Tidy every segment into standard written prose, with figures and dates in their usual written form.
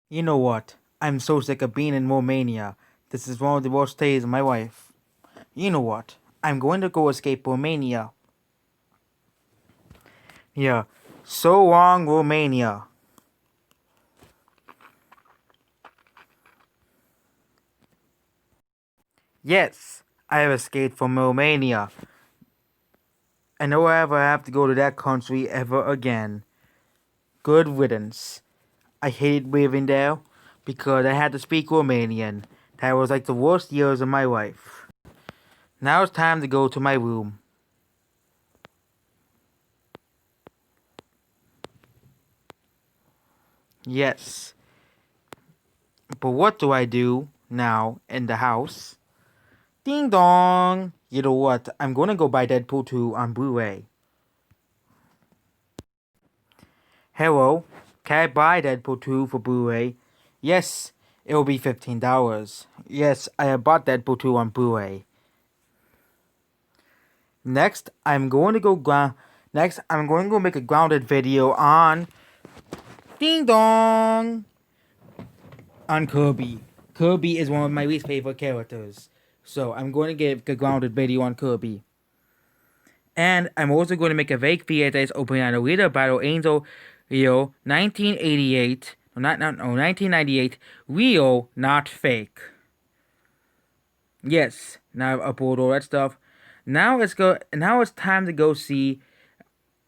You know what? I'm so sick of being in Romania. This is one of the worst days of my life. You know what? I'm going to go escape Romania. Yeah. So long, Romania. Yes, I have escaped from Romania. I don't ever have to go to that country ever again. Good riddance. I hated living there because I had to speak Romanian. That was like the worst years of my life. Now it's time to go to my room. Yes. But what do I do now in the house? Ding dong! You know what? I'm gonna go buy Deadpool 2 on Blu-ray. Hello? Can I buy Deadpool 2 for Blu-ray? Yes, it will be $15. Yes, I have bought Deadpool 2 on Blu-ray. Next, I'm going to go make a grounded video on Ding dong on Kirby. Kirby is one of my least favorite characters. So I'm going to get a grounded video on Kirby. And I'm also going to make a fake VHS opening on Alita Battle Angel Rio 1988. No, 1998. Real, not fake. Yes, now I've uploaded all that stuff. Now it's time to go see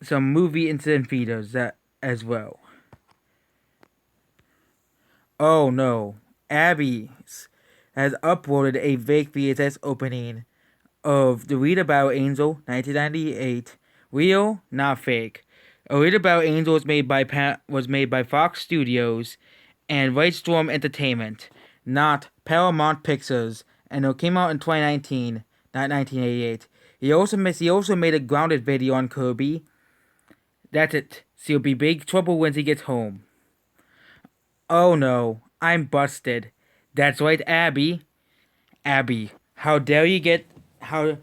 some movie incident feeders as well. Oh no, Abby has uploaded a fake VHS opening of The Read About Angel 1998. Real, not fake. A Read About Angel was made by Fox Studios and White Storm Entertainment, not Paramount Pictures, and it came out in 2019, not 1988. He also made a grounded video on Kirby. That's it. So he'll be big trouble when he gets home. Oh no, I'm busted. That's right, Abby. Abby, how dare you get how?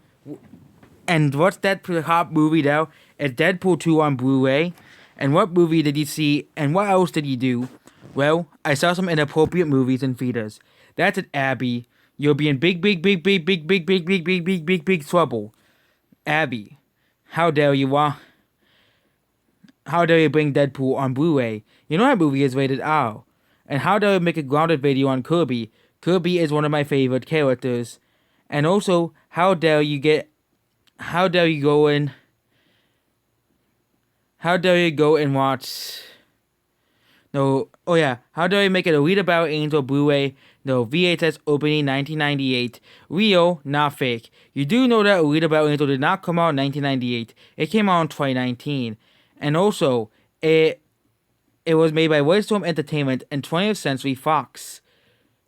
And what's that hot movie now? It's Deadpool 2 on Blu-ray. And what movie did you see? And what else did you do? Well, I saw some inappropriate movies in theaters. That's it, Abby. You'll be in big trouble. Abby, how dare you? How dare you bring Deadpool on Blu-ray? You know that movie is rated R. And how dare you make a grounded video on Kirby? Kirby is one of my favorite characters. And also, how dare you go in? How dare you go and watch? No, oh yeah, how dare you make it a Read About Angel Blu-ray? No, VHS opening 1998. Real, not fake. You do know that Read About Angel did not come out in 1998. It came out in 2019. And also, it was made by White Storm Entertainment and 20th Century Fox.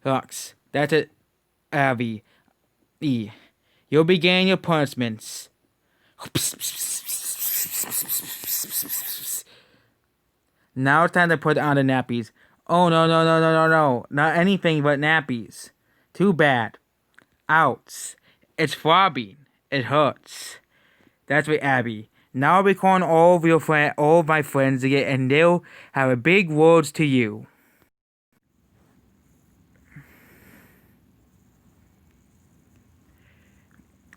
That's it, Abby. You'll be getting your punishments. Now it's time to put on the nappies. Oh no. Not anything but nappies. Too bad. Ouch. It's throbbing. It hurts. That's right, Abby. Now I'll be calling all of my friends again, and they'll have a big words to you.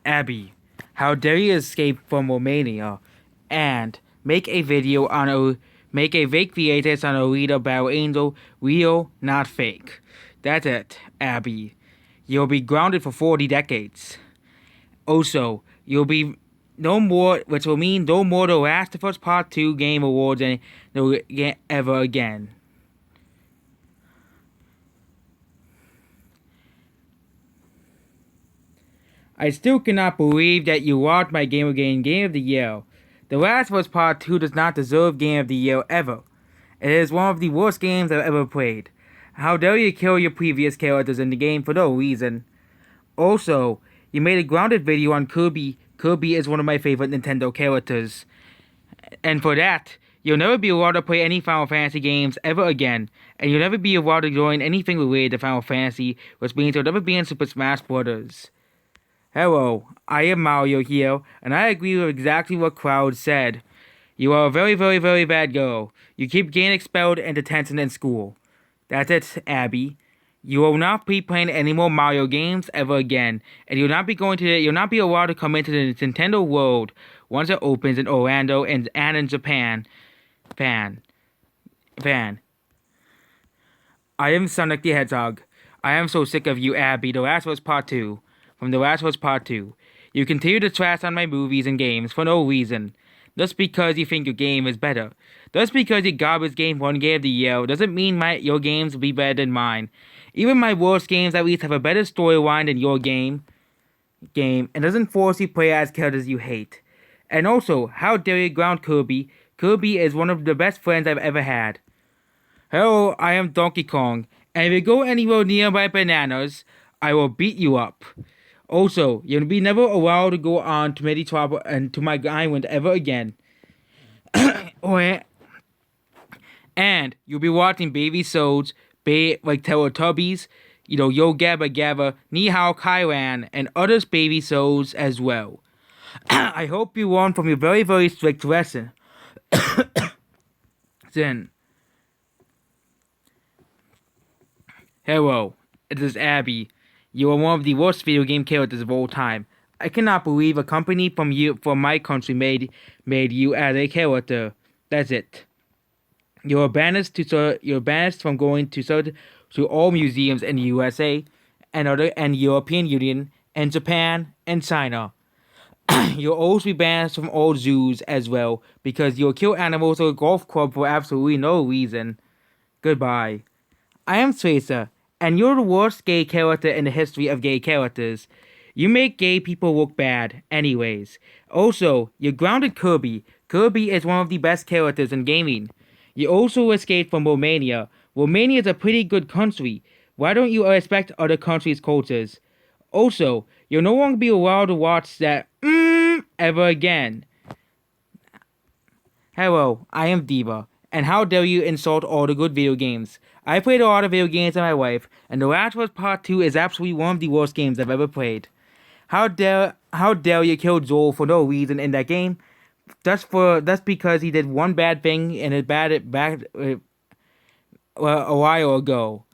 Abby, how dare you escape from Romania and make a fake VHS on a read about Angel, real, not fake. That's it, Abby. You'll be grounded for 40 decades. Also, you'll be no more, which will mean no more The Last of Us Part 2 Game Awards ever again. I still cannot believe that you lost my Game of the Year. The Last of Us Part 2 does not deserve Game of the Year ever. It is one of the worst games I've ever played. How dare you kill your previous characters in the game for no reason? Also, you made a grounded video on Kirby. Kirby is one of my favorite Nintendo characters. And for that, you'll never be allowed to play any Final Fantasy games ever again. And you'll never be allowed to join anything related to Final Fantasy, which means you'll never be in Super Smash Bros. Hello, I am Mario here, and I agree with exactly what Cloud said. You are a very, very, very bad girl. You keep getting expelled and detention in school. That's it, Abby. You will not be playing any more Mario games ever again, and you'll not be allowed to come into the Nintendo world once it opens in Orlando and in Japan. Fan. Fan. I am Sonic the Hedgehog. I am so sick of you, Abby. The Last of Us Part 2. From The Last of Us Part 2. You continue to trash on my movies and games for no reason. Just because you think your game is better. Just because your garbage game won Game of the Year doesn't mean your games will be better than mine. Even my worst games at least have a better storyline than your game and doesn't force you play as characters you hate. And also, how dare you ground Kirby? Kirby is one of the best friends I've ever had. Hello, I am Donkey Kong, and if you go anywhere near my bananas, I will beat you up. Also, you'll be never allowed to go on to Medi Trouble and to my island ever again. And you'll be watching baby sods, like Teletubbies, Yo Gabba Gabba, Ni Hao Kailan, and others baby sods as well. I hope you learn from your very, very strict lesson. Then. Hello, it is Abby. You are one of the worst video game characters of all time. I cannot believe a company from my country made you as a character. That's it. You're banned from going to all museums in the USA and European Union and Japan and China. You'll also be banned from all zoos as well because you'll kill animals or a golf club for absolutely no reason. Goodbye. I am Tracer, and you're the worst gay character in the history of gay characters. You make gay people look bad, anyways. Also, you grounded Kirby. Kirby is one of the best characters in gaming. You also escaped from Romania. Romania is a pretty good country. Why don't you respect other countries' cultures? Also, you'll no longer be allowed to watch that ever again. Hello, I am Diva, and how dare you insult all the good video games? I played a lot of video games in my life, and The Last of Us Part 2 is absolutely one of the worst games I've ever played. How dare you kill Joel for no reason in that game? Just because he did one bad thing in a while ago.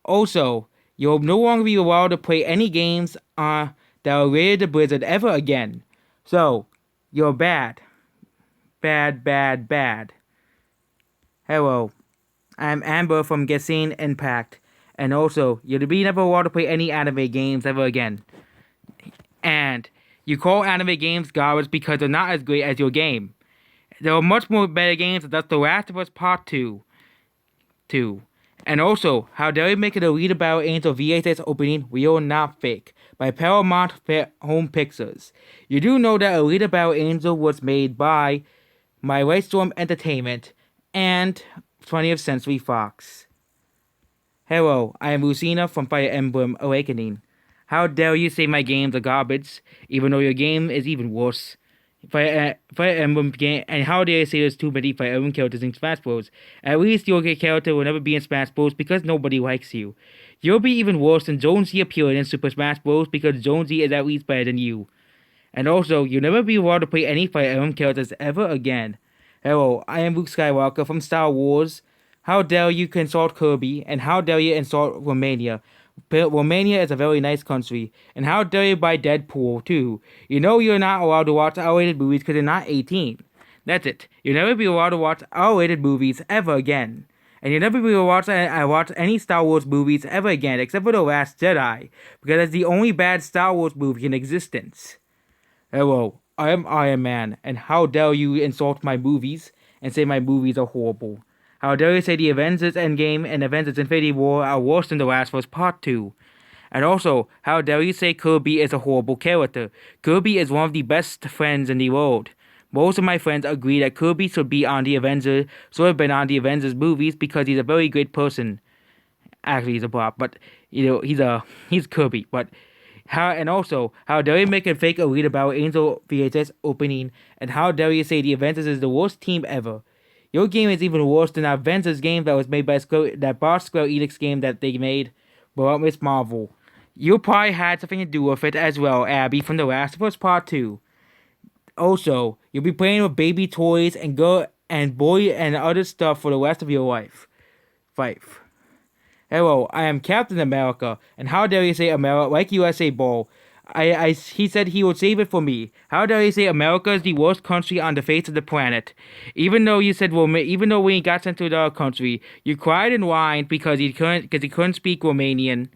Also, you'll no longer be allowed to play any games that are related to Blizzard ever again. So, you're bad. Bad, bad, bad. Hello. I'm Amber from Genshin Impact. And also, you'll be never allowed to play any anime games ever again. And you call anime games garbage because they're not as great as your game. There are much more better games than The Last of Us Part 2. And also, how dare you make it a Read About Angel VHS opening real not fake by Paramount Home Pictures. You do know that Read About Angel was made by My Right Storm Entertainment and 20th Century Fox. Hello, I am Lucina from Fire Emblem Awakening. How dare you say my games are garbage, even though your game is even worse. Fire Emblem game, and how dare you say there's too many Fire Emblem characters in Smash Bros. At least your character will never be in Smash Bros. Because nobody likes you. You'll be even worse than Jonesy appearing in Super Smash Bros. Because Jonesy is at least better than you. And also, you'll never be allowed to play any Fire Emblem characters ever again. Hello, I am Luke Skywalker from Star Wars. How dare you insult Kirby, and how dare you insult Romania? Romania is a very nice country, and how dare you buy Deadpool, too? You know you're not allowed to watch R-rated movies because you're not 18. That's it. You'll never be allowed to watch R-rated movies ever again. And you'll never be allowed to watch any Star Wars movies ever again, except for The Last Jedi, because that's the only bad Star Wars movie in existence. Hello, I am Iron Man, and how dare you insult my movies and say my movies are horrible? How dare you say the Avengers Endgame and Avengers Infinity War are worse than The Last of Us Part 2? And also, how dare you say Kirby is a horrible character? Kirby is one of the best friends in the world. Most of my friends agree that Kirby should have been on the Avengers movies because he's a very great person. Actually, he's a bot, but he's Kirby. But how dare you make a fake Read About Angel VHS opening? And how dare you say the Avengers is the worst team ever? Your game is even worse than the Avengers game that was made by Square Enix game that they made about Miss Marvel. You probably had something to do with it as well, Abby, from The Last of Us Part 2. Also, you'll be playing with baby toys and boy and other stuff for the rest of your life. Hello, I am Captain America, and how dare you say America like USA Ball? He said he would save it for me. How dare you say America is the worst country on the face of the planet? Even though you said even though when he got sent to the country, you cried and whined because he couldn't speak Romanian.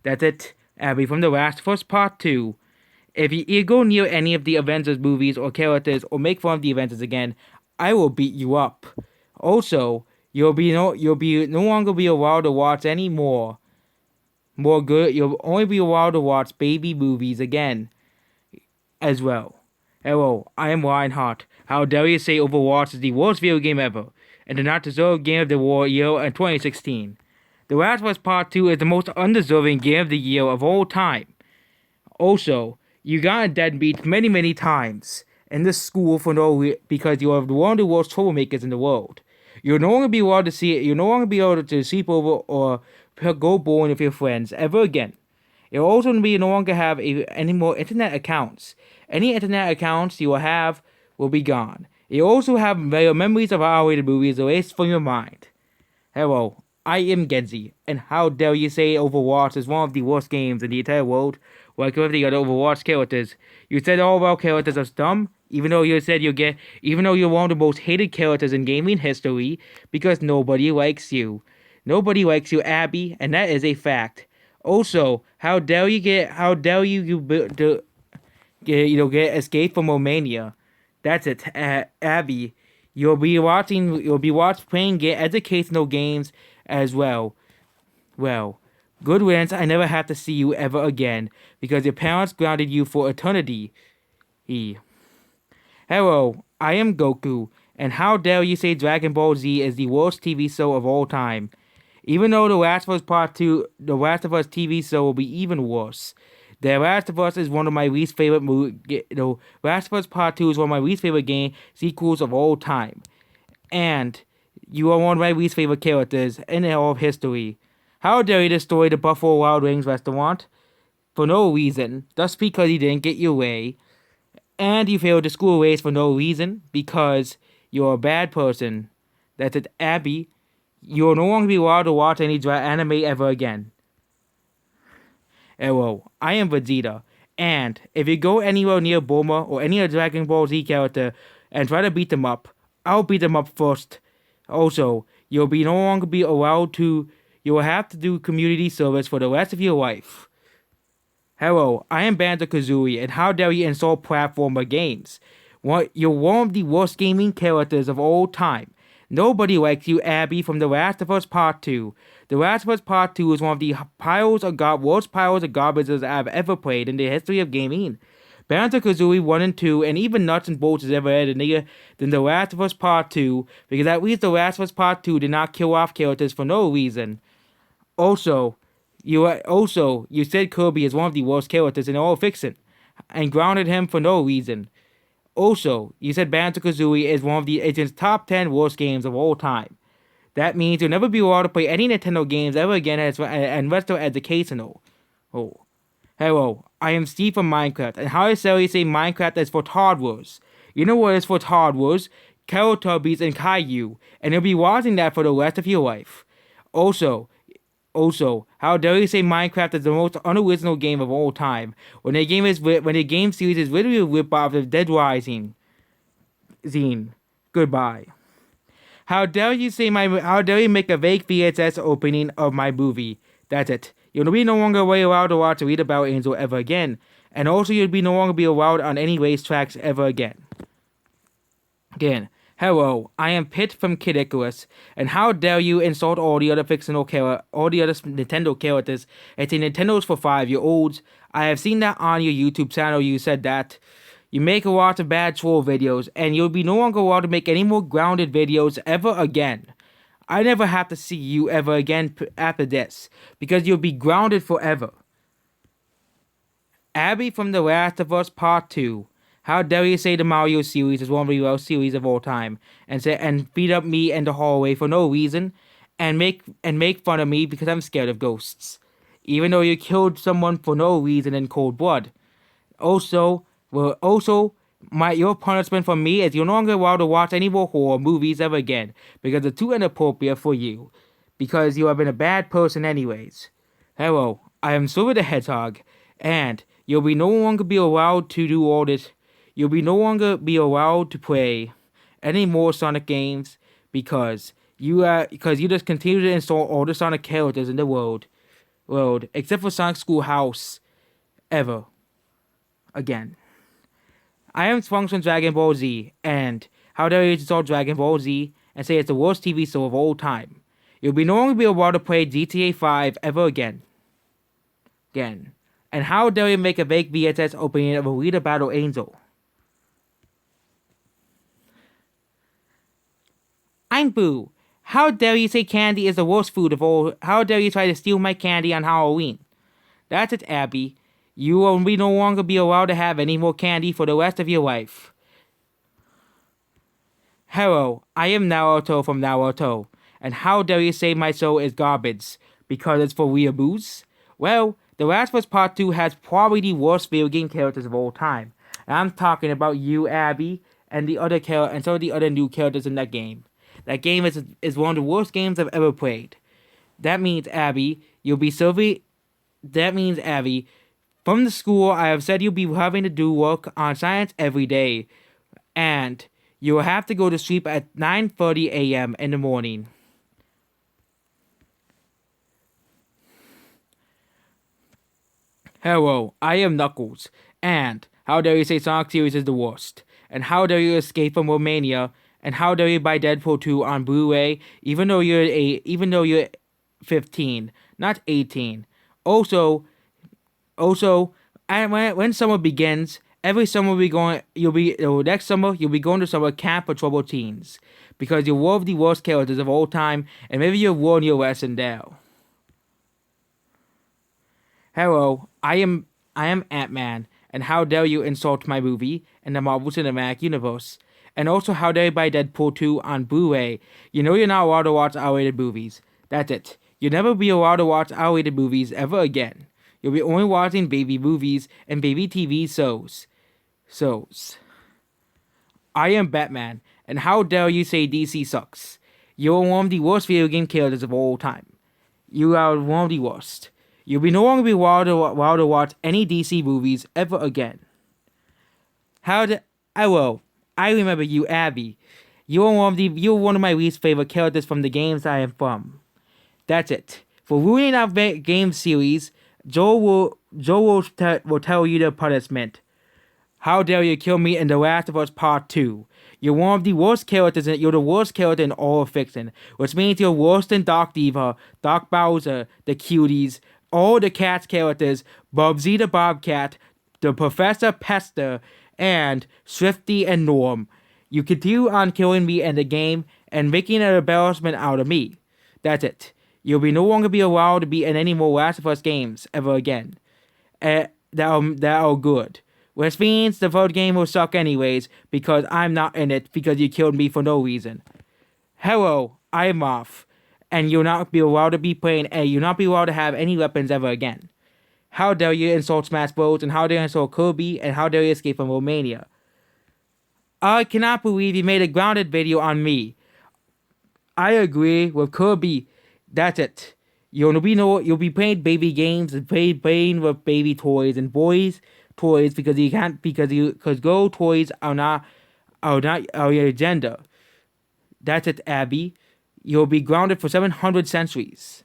That's it, Abby, from The Last of Us Part 2. If you go near any of the Avengers movies or characters or make fun of the Avengers again, I will beat you up. Also, you'll be no longer be allowed to watch any more good. You'll only be allowed to watch baby movies again as well. Hello, I am Reinhardt. How dare you say Overwatch is the worst video game ever and did not deserve Game of the Year in 2016? The Last of Us Part 2 is the most undeserving Game of the Year of all time. Also, you got deadbeat many, many times in this school for because you are one of the worst troublemakers in the world. You'll no longer be allowed to see it. You'll no longer be able to sleep over or go bowling with your friends ever again. You'll also be no longer have any more internet accounts. Any internet accounts you will have will be gone. You'll also have your memories of R-rated movies erased from your mind. Hello, I am Genzi, and how dare you say Overwatch is one of the worst games in the entire world, like with the other Overwatch characters. You said all of our characters are dumb, even though you're one of the most hated characters in gaming history, because nobody likes you. Nobody likes you, Abby, and that is a fact. Also, how dare you get escape from Romania? That's it, Abby. You'll be playing educational games as well. Well, good riddance. I never have to see you ever again because your parents grounded you for eternity. Hello, I am Goku, and how dare you say Dragon Ball Z is the worst TV show of all time? Even though The Last of Us Part 2, The Last of Us TV show will be even worse. The Last of Us is one of my least favorite The Last of Us Part 2 is one of my least favorite game sequels of all time. And you are one of my least favorite characters in all of history. How dare you destroy the Buffalo Wild Wings restaurant? For no reason, just because you didn't get your way. And you failed the school race for no reason, because you're a bad person. That's it, Abby. You'll no longer be allowed to watch any anime ever again. Hello, I am Vegeta, and if you go anywhere near Bulma or any other Dragon Ball Z character and try to beat them up, I'll beat them up first. Also, you'll no longer be allowed to. You will have to do community service for the rest of your life. Hello, I am Banjo-Kazooie, and how dare you insult platformer games? You're one of the worst gaming characters of all time. Nobody likes you, Abby, from The Last of Us Part 2. The Last of Us Part 2 is one of the worst piles of garbage I've ever played in the history of gaming. Banjo-Kazooie 1 and 2, and even Nuts and Bolts is ever added than The Last of Us Part 2, because at least The Last of Us Part 2 did not kill off characters for no reason. Also, you said Kirby is one of the worst characters in all fiction, and grounded him for no reason. Also, you said Banjo-Kazooie is one of the top 10 worst games of all time. That means you'll never be allowed to play any Nintendo games ever again unless they're educational. Oh. Hello, I am Steve from Minecraft, and how dare you say Minecraft is for toddlers? You know what is for toddlers? Teletubbies and Caillou, and you'll be watching that for the rest of your life. Also, how dare you say Minecraft is the most unoriginal game of all time when the game series is literally a rip-off of Dead Rising. Zine. Goodbye. How dare you make a fake VHS opening of my movie? That's it. You'll be no longer allowed to watch Read About Angel ever again, and also you'll no longer be allowed on any racetracks ever again. Hello, I am Pit from Kid Icarus, and how dare you insult all the other Nintendo characters and say Nintendo's for 5-year-olds. I have seen that on your YouTube channel. You said that you make a lot of bad troll videos, and you'll be no longer allowed to make any more grounded videos ever again. I never have to see you ever again after this, because you'll be grounded forever. Abby from The Last of Us Part 2. How dare you say the Mario series is one of the worst series of all time, and beat up me in the hallway for no reason, and make fun of me because I'm scared of ghosts, even though you killed someone for no reason in cold blood. Your punishment for me is you're no longer allowed to watch any more horror movies ever again because they're too inappropriate for you. because you have been a bad person anyways. Hello, I am Silver the Hedgehog, and you'll be no longer be allowed to do all this. You'll be no longer be allowed to play any more Sonic games because you just continue to install all the Sonic characters in the world except for Sonic Schoolhouse ever again. I am Trunks from Dragon Ball Z, and how dare you install Dragon Ball Z and say it's the worst TV show of all time. You'll be no longer be allowed to play GTA 5 ever again. And how dare you make a fake VHS opening of Alita Battle Angel? I'm Boo. How dare you say candy is the worst food of all? How dare you try to steal my candy on Halloween? That's it, Abby. You will no longer be allowed to have any more candy for the rest of your life. Hello, I am Naruto from Naruto, and how dare you say my show is garbage because it's for weeaboos? Well, The Last of Us Part 2 has probably the worst video game characters of all time. And I'm talking about you, Abby, and some of the other new characters in that game. That game is one of the worst games I've ever played. That means, Abby, from the school, I have said you'll be having to do work on science every day. And you will have to go to sleep at 9:30 a.m. in the morning. Hello, I am Knuckles, and how dare you say Sonic Series is the worst? And how dare you escape from Romania? And how dare you buy Deadpool 2 on Blu-ray, even though you're 15, not 18? Also, and when summer begins, every summer next summer you'll be going to summer camp for troubled teens, because you're one of the worst characters of all time, and maybe you've learned your lesson there. Hello, I am Ant-Man, and how dare you insult my movie in the Marvel Cinematic Universe? And also, how dare you buy Deadpool 2 on Blu-ray? You know you're not allowed to watch R-rated movies. That's it. You'll never be allowed to watch R-rated movies ever again. You'll be only watching baby movies and baby TV shows. I am Batman, and how dare you say DC sucks? You're one of the worst video game characters of all time. You are one of the worst. You'll be no longer be allowed to watch any DC movies ever again. I remember you, Abby. You're one of my least favorite characters from the games I am from. That's it. For ruining our game series, Joel will tell you the punishment. How dare you kill me in The Last of Us Part 2? You're one of the worst characters, you're the worst character in all of fiction, which means you're worse than Doc Diva, Doc Bowser, the Cuties, all the Cats characters, Bubsy the Bobcat, the Professor Pester, and Swifty and Norm. You continue on killing me in the game and making an embarrassment out of me. That's it. You'll no longer be allowed to be in any more Last of Us games ever again. That are good. Which means the third game will suck anyways, because I'm not in it because you killed me for no reason. Hello, I'm off. And you'll not be allowed to be playing, and you'll not be allowed to have any weapons ever again. How dare you insult Smash Bros, and how dare you insult Kirby, and how dare you escape from Romania? I cannot believe you made a grounded video on me. I agree with Kirby. That's it. You'll be playing baby games and playing with baby toys and boys toys because girl toys are your agenda. That's it, Abby. You'll be grounded for 700 centuries.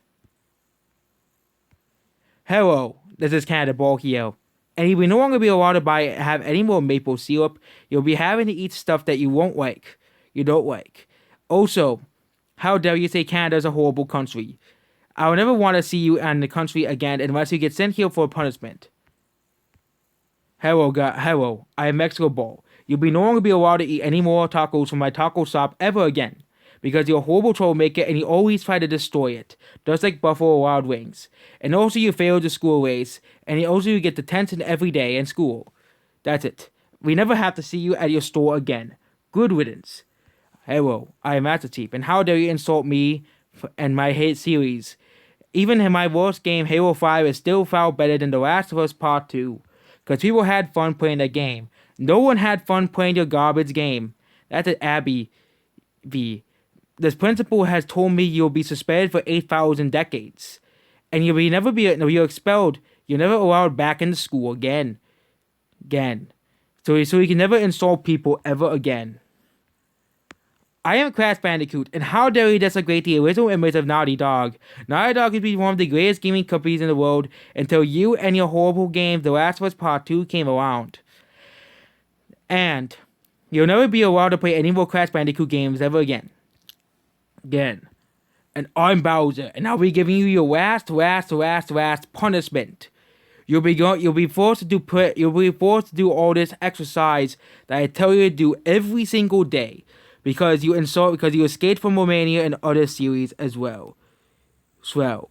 Hello, this is Canada Ball here. And you will no longer be allowed to have any more maple syrup. You'll be having to eat stuff that you don't like. Also, how dare you say Canada is a horrible country? I will never want to see you in the country again unless you get sent here for punishment. Hello, I am Mexico Ball. You'll no longer be allowed to eat any more tacos from my taco shop ever again, because you're a horrible troublemaker and you always try to destroy it, just like Buffalo Wild Wings. And also you failed the school race, and also you get detention every day in school. That's it. We never have to see you at your store again. Good riddance. Hello, I am Master Chief, and how dare you insult me and my hate series? Even in my worst game, Halo 5 is still far better than The Last of Us Part 2, because people had fun playing that game. No one had fun playing your garbage game. That's it, Abby V. this principal has told me you'll be suspended for 8,000 decades. And you're expelled. You're never allowed back into school again. So you can never insult people ever again. I am Crash Bandicoot, and how dare you desecrate the original image of Naughty Dog? Naughty Dog has been one of the greatest gaming companies in the world until you and your horrible game, The Last of Us Part 2, came around. And you'll never be allowed to play any more Crash Bandicoot games ever again. And I'm Bowser, and I'll be giving you your last punishment. You'll be forced to do all this exercise that I tell you to do every single day, because you escaped from Romania and other series as well. So,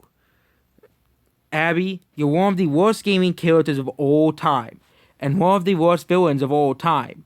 Abby, you're one of the worst gaming characters of all time, and one of the worst villains of all time.